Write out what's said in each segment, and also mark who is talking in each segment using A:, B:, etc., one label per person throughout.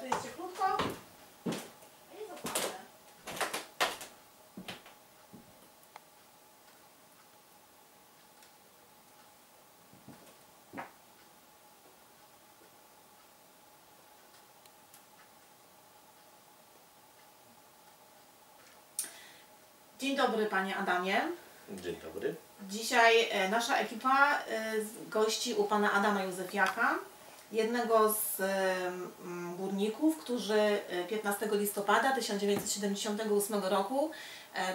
A: jest cieplutko. I zapłacę. Dzień dobry, panie Adamie.
B: Dzień dobry.
A: Dzisiaj nasza ekipa gości u pana Adama Józefiaka, jednego z górników, którzy 15 listopada 1978 roku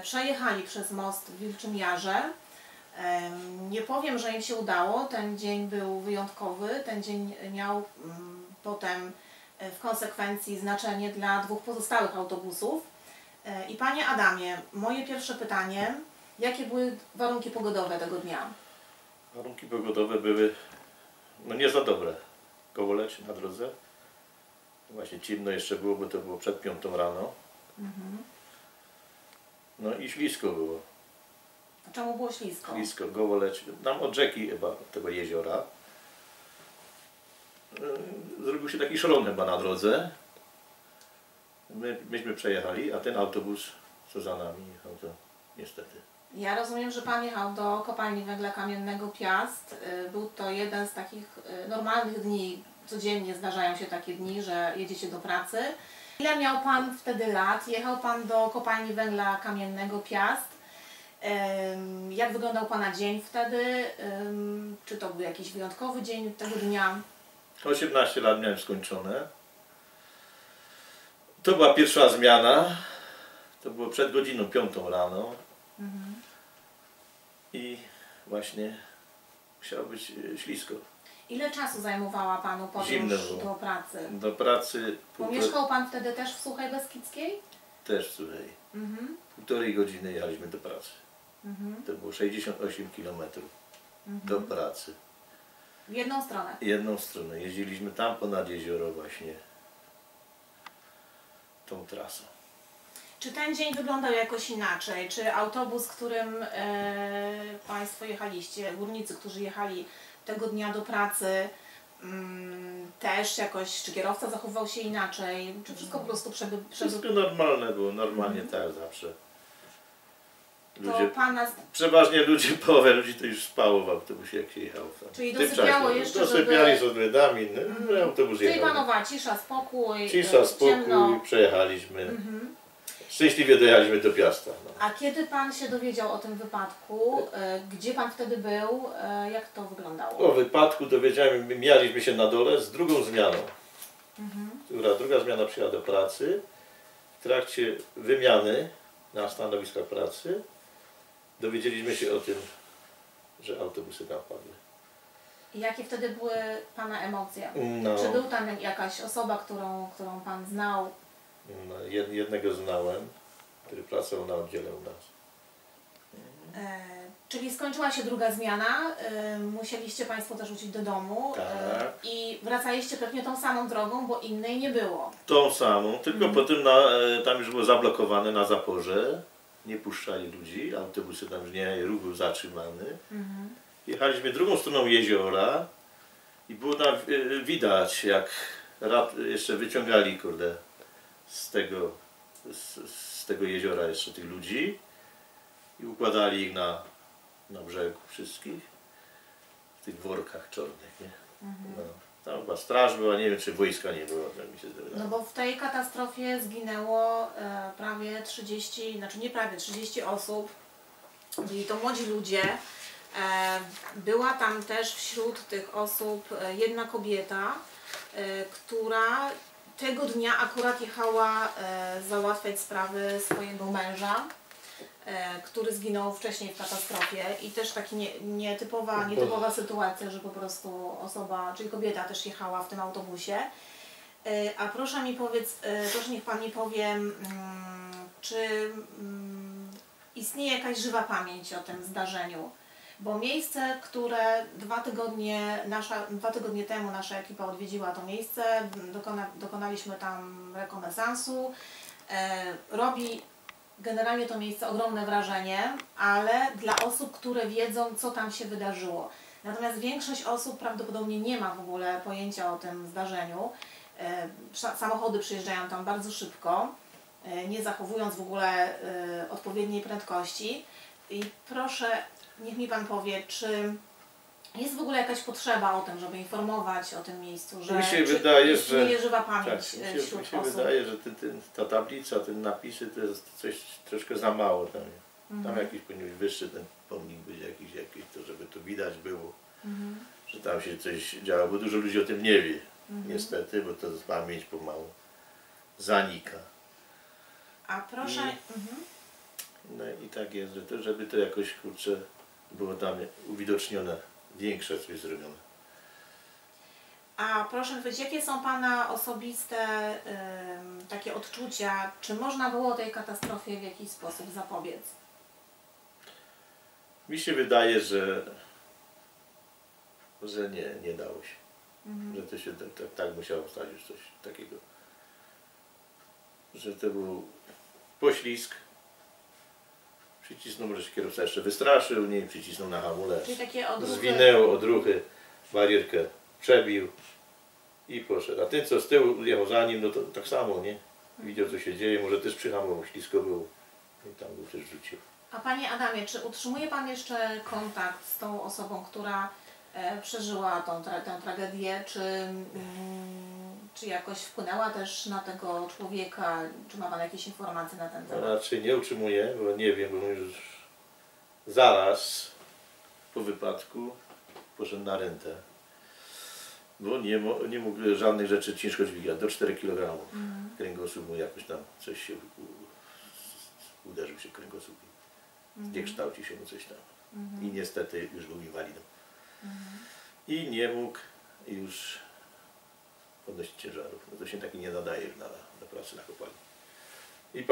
A: przejechali przez most w Wilczym Jarze. Nie powiem, że im się udało, ten dzień był wyjątkowy, ten dzień miał potem w konsekwencji znaczenie dla dwóch pozostałych autobusów. I panie Adamie, moje pierwsze pytanie, jakie były warunki pogodowe tego dnia?
B: Warunki pogodowe były no nie za dobre. Kołoleć na drodze. Właśnie ciemno jeszcze było, bo to było przed 5 rano. No i ślisko było.
A: A czemu było ślisko?
B: Ślisko, Gołoleć, nam od rzeki chyba, od tego jeziora. Zrobił się taki szron chyba na drodze. Myśmy przejechali, a ten autobus, co za nami jechał, to niestety.
A: Ja rozumiem, że pan jechał do kopalni węgla kamiennego Piast. Był to jeden z takich normalnych dni, codziennie zdarzają się takie dni, że jedziecie do pracy. Ile miał pan wtedy lat? Jechał pan do kopalni węgla kamiennego Piast. Jak wyglądał pana dzień wtedy? Czy to był jakiś wyjątkowy dzień tego dnia?
B: 18 lat miałem skończone. To była pierwsza zmiana. To było przed godziną 5 rano. I właśnie musiało być ślisko.
A: Ile czasu zajmowała panu podróż do pracy?
B: Do pracy...
A: Mieszkał pan wtedy też w Suchej Beskidzkiej?
B: Też w Suchej. Półtorej godziny jechaliśmy do pracy. To było 68 km do pracy.
A: W jedną stronę?
B: Jedną stronę. Jeździliśmy tam ponad jezioro właśnie tą trasą.
A: Czy ten dzień wyglądał jakoś inaczej? Czy autobus, którym państwo jechaliście, górnicy, którzy jechali tego dnia do pracy, też jakoś, czy kierowca zachowywał się inaczej? Czy wszystko po prostu
B: Wszystko normalne było, normalnie tak zawsze. Ludzie, przeważnie połowę ludzi to już spało w autobusie, jak się jechało.
A: Czyli dosypiało jeszcze,
B: dosypiali z odwiedzami, autobus
A: Czyli
B: jechał.
A: panowała cisza, spokój,
B: cisza, spokój,
A: ciemno.
B: Przejechaliśmy. Szczęśliwie dojechaliśmy do Piasta. No.
A: A kiedy pan się dowiedział o tym wypadku? Gdzie pan wtedy był? Jak to wyglądało?
B: O wypadku dowiedziałem, mijaliśmy się na dole z drugą zmianą. Druga zmiana przyjechała do pracy. W trakcie wymiany na stanowiskach pracy dowiedzieliśmy się o tym, że autobusy napadły.
A: I jakie wtedy były pana emocje?
B: No.
A: Czy był tam jakaś osoba, którą pan znał?
B: No, jednego znałem, który pracował na oddziale u nas.
A: Czyli skończyła się druga zmiana, musieliście państwo też wrócić do domu.
B: Tak.
A: I wracaliście pewnie tą samą drogą, bo innej nie było.
B: Tą samą, tylko potem tam już było zablokowane na zaporze. Nie puszczali ludzi, autobusy tam już nie, ruch był zatrzymany. Jechaliśmy drugą stroną jeziora i było tam widać, jak jeszcze wyciągali, kurde, z tego jeziora jeszcze tych ludzi i układali ich na brzegu wszystkich w tych workach czarnych, nie? No, tam chyba straż była, nie wiem, czy wojska nie było, tak mi się zdaje.
A: No bo w tej katastrofie zginęło prawie 30, znaczy nie prawie 30 osób, byli to młodzi ludzie. Była tam też wśród tych osób jedna kobieta, która tego dnia akurat jechała załatwiać sprawy swojego męża, który zginął wcześniej w katastrofie i też taka nietypowa sytuacja, że po prostu osoba, czyli kobieta też jechała w tym autobusie. A proszę mi proszę niech pan mi powie, czy istnieje jakaś żywa pamięć o tym zdarzeniu? Bo miejsce, które 2 tygodnie temu nasza ekipa odwiedziła to miejsce, dokonaliśmy tam rekonesansu, robi generalnie to miejsce ogromne wrażenie, ale dla osób, które wiedzą, co tam się wydarzyło. Natomiast większość osób prawdopodobnie nie ma w ogóle pojęcia o tym zdarzeniu. Samochody przyjeżdżają tam bardzo szybko, nie zachowując w ogóle odpowiedniej prędkości. I proszę, niech mi Pan powie, czy jest w ogóle jakaś potrzeba o tym, żeby informować o tym miejscu, że
B: mi się wydaje, że
A: istnieje żywa pamięć
B: tak,
A: wśród
B: mi się
A: osób?
B: wydaje, że ta tablica, te napisy to jest coś troszkę za mało tam. Tam jakiś powinien być wyższy ten pomnik być jakiś, to żeby to widać było, że tam się coś działo, bo dużo ludzi o tym nie wie, niestety, bo to pamięć pomału zanika.
A: A proszę...
B: No i tak jest, że to, żeby to jakoś, kurczę, było tam uwidocznione, większe coś zrobione.
A: A proszę powiedzieć, jakie są Pana osobiste takie odczucia? Czy można było tej katastrofie w jakiś sposób zapobiec?
B: Mi się wydaje, że nie dało się. Że to się tak musiało stać już coś takiego. Że to był poślizg. Przycisnął, może się kierowca jeszcze wystraszył, nie przycisnął na hamulec.
A: Czyli takie odruchy...
B: Zwinęło odruchy, barierkę przebił i poszedł. A ten, co z tyłu jechał za nim, no to tak samo, nie? Widział, co się dzieje, może też przyhamował, ślisko był i tam go też rzucił.
A: A Panie Adamie, czy utrzymuje Pan jeszcze kontakt z tą osobą, która przeżyła tę tragedię? Czy jakoś wpłynęła też na tego człowieka? Czy ma Pan jakieś informacje na ten temat?
B: Raczej nie utrzymuję, bo nie wiem, bo już zaraz po wypadku poszedł na rentę. Bo nie mógł żadnych rzeczy ciężko dźwigać, do 4 kg. Kręgosłup mu jakoś tam coś się uderzył się kręgosłup. Zniekształcił się mu coś tam. I niestety już był inwalidą. I nie mógł już podnosić ciężarów. No to się taki nie nadaje już do pracy na kopalni. I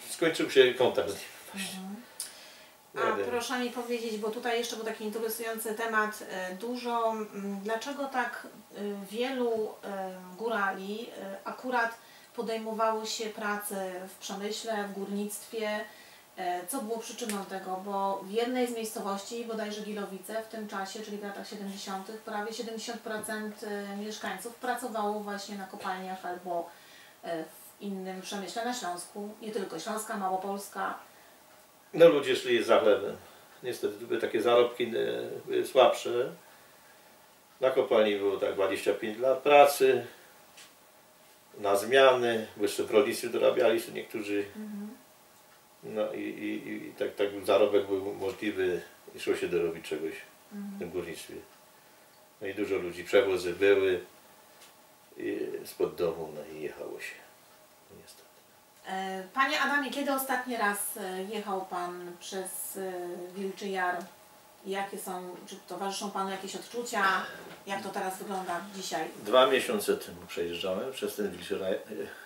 B: skończył się kontakt z nim właśnie.
A: A proszę mi powiedzieć, bo tutaj jeszcze był taki interesujący temat, dlaczego tak wielu górali akurat podejmowało się pracy w przemyśle, w górnictwie? Co było przyczyną tego? Bo w jednej z miejscowości, bodajże Gilowice, w tym czasie, czyli w latach 70., prawie 70% mieszkańców pracowało właśnie na kopalniach albo w innym przemyśle na Śląsku, nie tylko Śląska, Małopolska.
B: No ludzie szli za chlebem. Niestety były takie zarobki były słabsze. Na kopalni było tak 25 lat pracy, na zmiany, bo jeszcze w rolnictwie dorabiali się niektórzy. No i tak zarobek był możliwy i szło się dorobić czegoś w tym górnictwie. No i dużo ludzi, przewozy były spod domu, no i jechało się. Niestety.
A: Panie Adamie, kiedy ostatni raz jechał Pan przez Wilczy Jar? Jakie są, czy towarzyszą Panu jakieś odczucia? Jak to teraz wygląda dzisiaj?
B: 2 miesiące temu przejeżdżałem przez ten Wilczy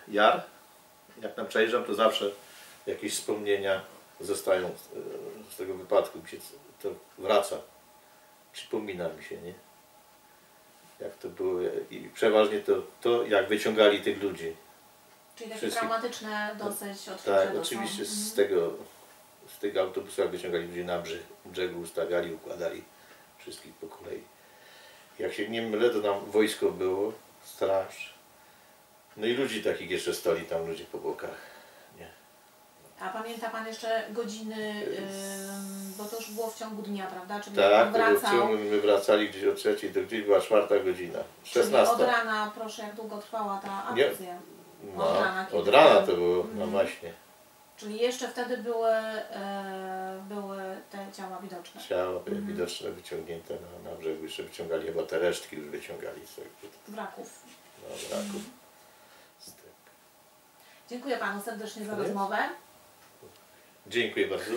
B: Jar. Jak tam przejeżdżam, to zawsze jakieś wspomnienia zostają z tego wypadku, mi się to wraca. Przypomina mi się, nie? Jak to było i przeważnie to jak wyciągali tych ludzi.
A: Czyli takie traumatyczne dosyć odczucia.
B: Tak, oczywiście z tego autobusu jak wyciągali ludzi na brzegu, ustawiali, układali wszystkich po kolei. Jak się nie mylę, to tam wojsko było, straż. No i ludzi takich jeszcze stali tam ludzie po bokach.
A: A pamięta Pan jeszcze godziny, bo to już było w ciągu dnia, prawda? Czyli
B: tak,
A: Pan wracał.
B: my wracali gdzieś o 3 do gdzieś była 4 godzina, 16.
A: Czyli od rana, proszę, jak długo trwała ta akcja?
B: No, od rana to było, no właśnie.
A: Czyli jeszcze wtedy były te ciała widoczne?
B: Ciała były widoczne, wyciągnięte na brzegu, jeszcze wyciągali, chyba te resztki już wyciągali z tego.
A: Wraków.
B: No, wraków.
A: Dziękuję Panu serdecznie za rozmowę.
B: Dziękuję bardzo.